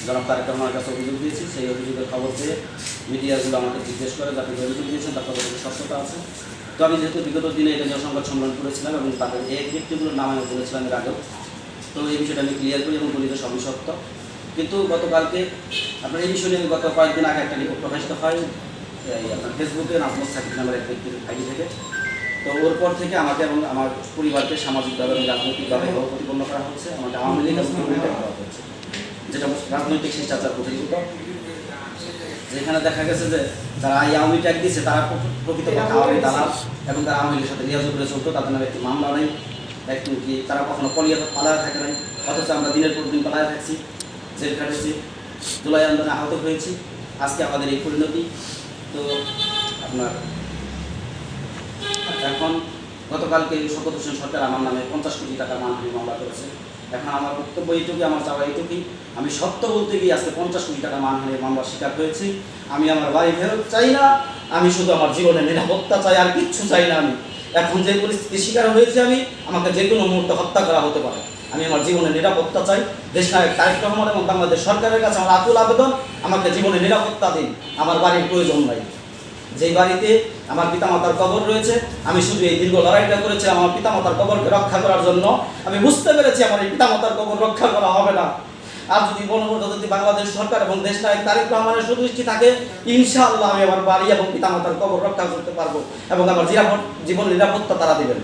জনাব তারেক রহমানের কাছে অভিযোগ দিয়েছি। সেই অভিযোগের খবর পেয়ে মিডিয়াগুলো আমাকে জিজ্ঞেস করে যাতে অভিযোগ দিয়েছেন তার কতটুকু সত্যতা আছে। তো আমি যেহেতু বিগত দিনে এটা নিয়ে সংবাদ সম্মেলন করেছিলাম এবং তাদের এই ব্যক্তিগুলোর নাম আমি বলেছিলাম এর আগেও, তো এই বিষয়টা আমি ক্লিয়ার করি এবং বলি যে সবই সত্য। কিন্তু গতকালকে আপনার এই বিষয় নিয়ে গত কয়েকদিন আগে একটা রিপোর্ট প্রকাশিত হয় আপনার ফেসবুকে নাজমুস সাকিব নামের এক ব্যক্তির আইডি থেকে। তো ওর পর থেকে আমাকে এবং আমার পরিবারকে সামাজিকভাবে এবং রাজনৈতিকভাবে প্রতিপন্ন করা হচ্ছে, আমাকে আওয়ামী লীগ এবং করা হচ্ছে, যেটা রাজনৈতিক শিষ্টাচার বহির্ভূত। যেখানে দেখা গেছে যে যারা এই আওয়ামী ট্যাগ দিচ্ছে তারা প্রকৃতপক্ষে আওয়ামী দালাল এবং তারা আওয়ামী লীগের সাথে লিয়াজত করে চলতো, তাদের নামে একটি মামলা নেই, একটু কি তারা কখনো পালায় থাকে নাই, অথচ আমরা দিনের পর দিন পালায় থাকছি, জেল খাটেছি, জুলাই আন্দোলনে আহত হয়েছি, আজকে আমাদের এই পরিণতি। তো আপনার এখন গতকালকে শওকত হোসেন সরকার আমার নামে 50 কোটি টাকা মানহানি মামলা করেছে। এখন আমার বক্তব্য এইটুকুই, আমার চাওয়া এইটুকুই, আমি সত্য বলতে গিয়ে আজকে 50 কোটি টাকা মানহানির মামলার শিকার হয়েছি। আমি আমার বাড়ি ফেরত চাই না, আমি শুধু আমার জীবনের নিরাপত্তা চাই, আর কিচ্ছু চাই না। আমি এখন যে পরিস্থিতির শিকার হয়েছি, আমাকে যে কোনো মুহূর্তে হত্যা করা হতে পারে। আমি আমার জীবনের নিরাপত্তা চাই। দেশনায়ক তারেক রহমান এবং বাংলাদেশ সরকারের কাছে আমার আকুল আবেদন, আমাকে জীবনের নিরাপত্তা দিন। আমার বাড়ির প্রয়োজন নাই। যেই বাড়িতে আমার পিতামাতার কবর রয়েছে, আমি শুধু এই দীর্ঘ লড়াইটা করেছি আমার পিতামাতার কবরকে রক্ষা করার জন্য। আমি বুঝতে পেরেছি আমার এই পিতামাতার কবর রক্ষা করা হবে না। আর যদি যদি বাংলাদেশ সরকার এবং দেশনায়ক তারেক রহমানের সুদৃষ্টি থাকে, ইনশাআল্লাহ আমি আমার বাড়ি এবং পিতামাতার কবর রক্ষা করতে পারবো এবং আমার জীবনের নিরাপত্তা তারা দেবেন।